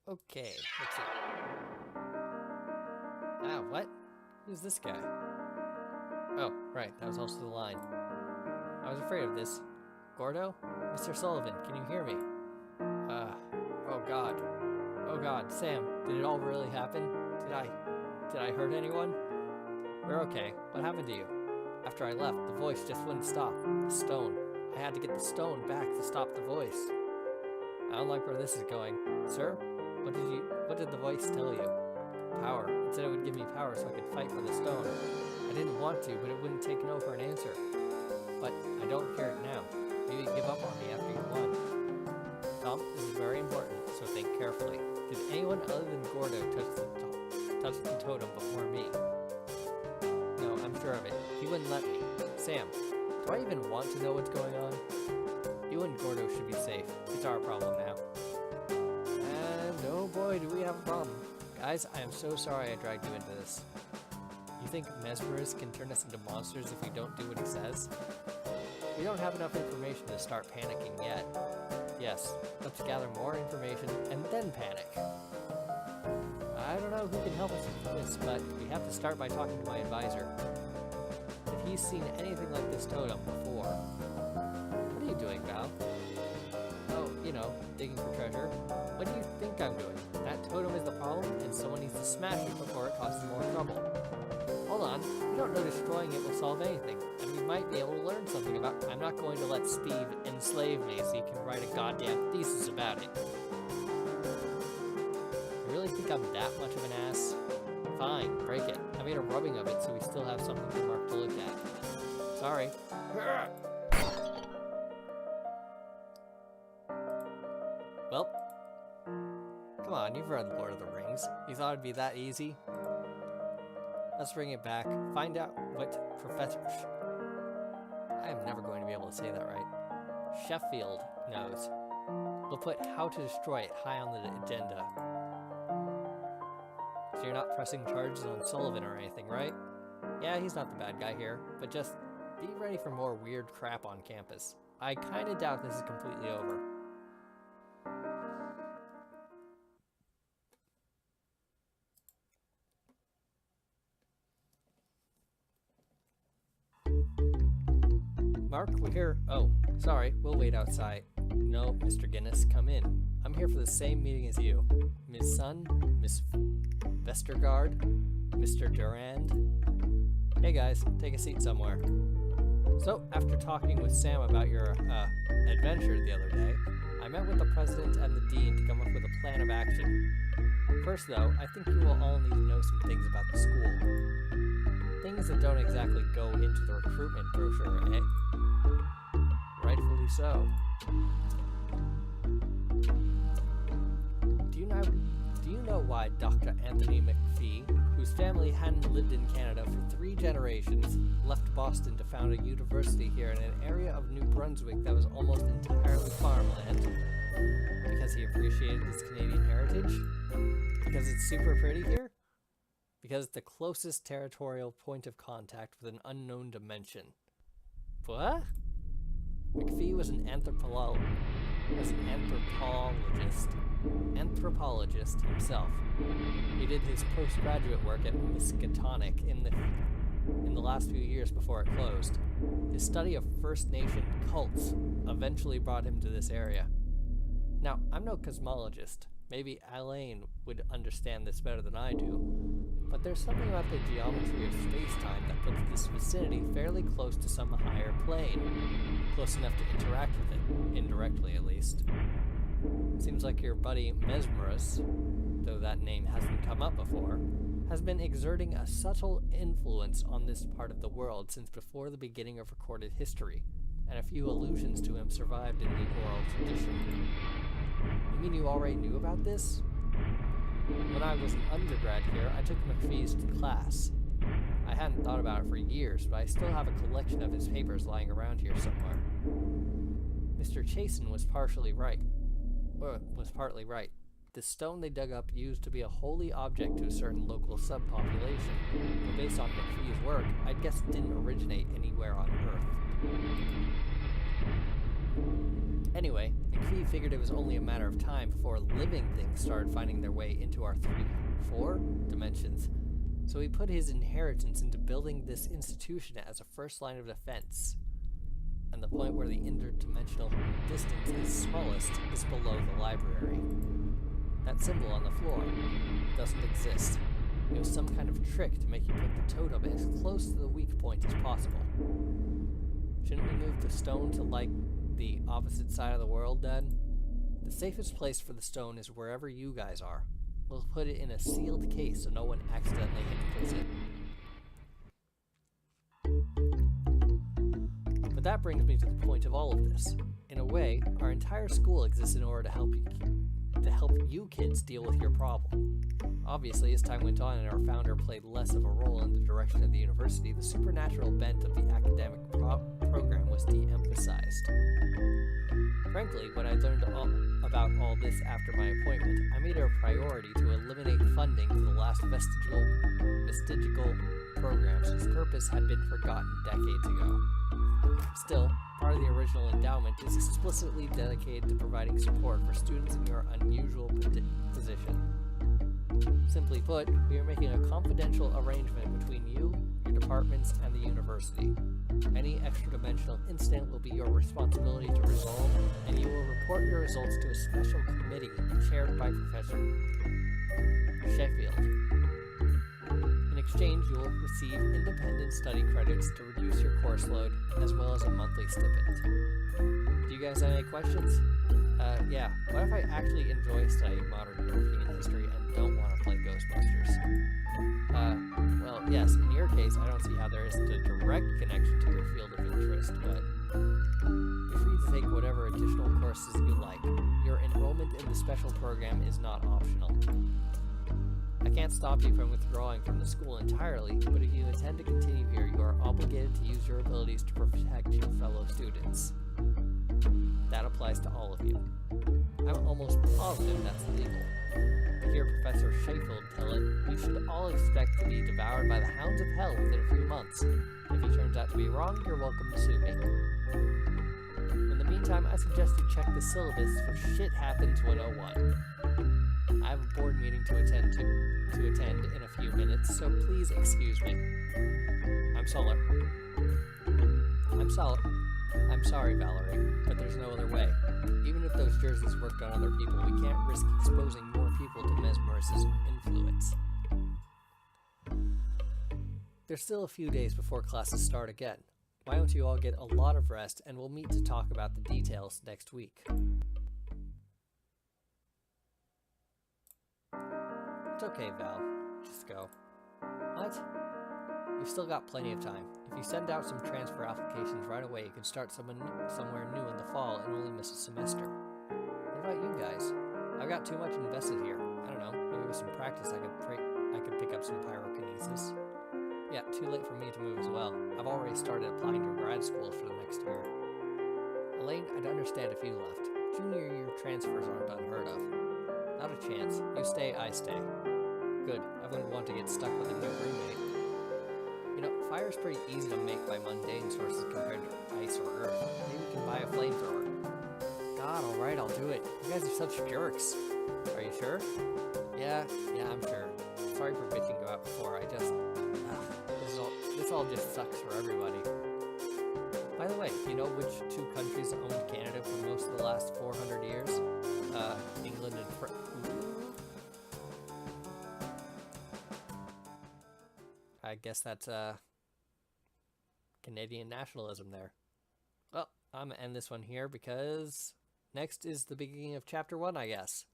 Okay, let's see. Ah, what? Who's this guy? Oh, right, that was also the line. I was afraid of this. Gordo? Mr. Sullivan, can you hear me? Oh god. Oh god, Sam, did it all really happen? Did I hurt anyone? We're okay. What happened to you? After I left, the voice just wouldn't stop. The stone. I had to get the stone back to stop the voice. I don't like where this is going. Sir? What did the voice tell you? Power. It said it would give me power so I could fight for the stone. I didn't want to, but it wouldn't take no for an answer. But I don't hear it now. Maybe give up on me after you won. Tom, this is very important, so think carefully. Did anyone other than Gordo touch the totem before me? No, I'm sure of it. He wouldn't let me. Sam, do I even want to know what's going on? You and Gordo should be safe. It's our problem now. And oh boy, do we have a problem. Guys, I am so sorry I dragged you into this. You think Mesmerist can turn us into monsters if we don't do what he says? We don't have enough information to start panicking yet. Yes, let's gather more information and then panic. I don't know who can help us with this, but we have to start by talking to my advisor. If he's seen anything like this totem before. What are you doing, Val? Oh, you know, digging for treasure. What do you think I'm doing? That totem is the problem, and someone needs to smash it before it causes more trouble. Hold on, we don't know destroying it will solve anything, and we might be able to learn something about... I'm not going to let Steve enslave me so he can write a goddamn thesis about it. You really think I'm that much of an ass? Fine, break it. I made a rubbing of it so we still have something for Mark to look at. Sorry. Well, come on, you've read Lord of the Rings. You thought it'd be that easy? Let's bring it back. Find out what Professor... I am never going to be able to say that right. Sheffield knows. We'll put how to destroy it high on the agenda. So you're not pressing charges on Sullivan or anything, right? Yeah, he's not the bad guy here, but just be ready for more weird crap on campus. I kinda doubt this is completely over. Mark, we're here. Oh, sorry, we'll wait outside. No, Mr. Guinness, come in. I'm here for the same meeting as you. Ms. Sun, Miss Vestergaard, Mr. Durand. Hey guys, take a seat somewhere. So, after talking with Sam about your, adventure the other day, I met with the president and the dean to come up with a plan of action. First though, I think you will all need to know some things about the school. Things that don't exactly go into the recruitment brochure, eh? Rightfully so. Do you know why Dr. Anthony McPhee, whose family hadn't lived in Canada for 3 generations, left Boston to found a university here in an area of New Brunswick that was almost entirely farmland? Because he appreciated his Canadian heritage? Because it's super pretty here? Because it's the closest territorial point of contact with an unknown dimension. What? McPhee was an anthropologist himself. He did his postgraduate work at Miskatonic in the last few years before it closed. His study of First Nation cults eventually brought him to this area. Now, I'm no cosmologist. Maybe Alain would understand this better than I do. But there's something about the geometry of space-time that puts this vicinity fairly close to some higher plane. Close enough to interact with it, indirectly at least. Seems like your buddy Mesmerus, though that name hasn't come up before, has been exerting a subtle influence on this part of the world since before the beginning of recorded history, and a few allusions to him survived in the oral tradition. You mean you already knew about this? When I was an undergrad here, I took McPhee's class. I hadn't thought about it for years, but I still have a collection of his papers lying around here somewhere. Mr. Chasen was partly right. The stone they dug up used to be a holy object to a certain local subpopulation, but based on McPhee's work, I'd guess it didn't originate anywhere on Earth. Anyway, McPhee figured it was only a matter of time before living things started finding their way into our 4 dimensions. So he put his inheritance into building this institution as a first line of defense. And the point where the interdimensional distance is smallest is below the library. That symbol on the floor doesn't exist. It was some kind of trick to make you put the totem as close to the weak point as possible. Shouldn't we move the stone to, like, the opposite side of the world, then? The safest place for the stone is wherever you guys are. We'll put it in a sealed case so no one accidentally hits it. But that brings me to the point of all of this. In a way, our entire school exists in order to help you kids deal with your problem. Obviously, as time went on and our founder played less of a role in the direction of the university, the supernatural bent of the academic program was de-emphasized. Frankly, when I learned about all this after my appointment, I made it a priority to eliminate funding to the last vestigial programs whose purpose had been forgotten decades ago. Still, part of the original endowment is explicitly dedicated to providing support for students in your unusual position. Simply put, we are making a confidential arrangement between you, your departments, and the university. Any extra-dimensional incident will be your responsibility to resolve, and you will report your results to a special committee chaired by Professor Sheffield. In exchange, you will receive independent study credits to reduce your course load, as well as a monthly stipend. Do you guys have any questions? Yeah. What if I actually enjoy studying modern European history and don't want to play Ghostbusters? Well, yes, in your case, I don't see how there isn't a direct connection to your field of interest, but you're free to take whatever additional courses you like. Your enrollment in the special program is not optional. I can't stop you from withdrawing from the school entirely, but if you intend to continue here, you are obligated to use your abilities to protect your fellow students. That applies to all of you. I'm almost positive that's legal. To hear Professor Sheffield tell it, you should all expect to be devoured by the hounds of hell within a few months. If he turns out to be wrong, you're welcome to sue me. In the meantime, I suggest you check the syllabus for Shit Happens 101. I have a board meeting to attend in a few minutes, so please excuse me. I'm sorry, Valerie, but there's no other way. Even if those jerseys worked on other people, we can't risk exposing more people to Mesmer's influence. There's still a few days before classes start again. Why don't you all get a lot of rest, and we'll meet to talk about the details next week. It's okay, Val. Just go. What? You've still got plenty of time. If you send out some transfer applications right away, you can start somewhere new in the fall and only miss a semester. What about you guys? I've got too much invested here. I don't know, maybe with some practice I could pick up some pyrokinesis. Yeah, too late for me to move as well. I've already started applying to grad schools for the next year. Elaine, I'd understand if you left. Junior year transfers aren't unheard of. Not a chance. You stay, I stay. Good. I wouldn't want to get stuck with a new roommate. You know, fire's pretty easy to make by mundane sources compared to ice or earth. Maybe we can buy a flamethrower. God, alright, I'll do it. You guys are such jerks. Are you sure? Yeah, I'm sure. Sorry for bitching about before. This all just sucks for everybody. By the way, do you know which two countries owned Canada for most of the last 400 years? England and France. I guess that's Canadian nationalism there. Well, I'm gonna end this one here because next is the beginning of chapter 1, I guess.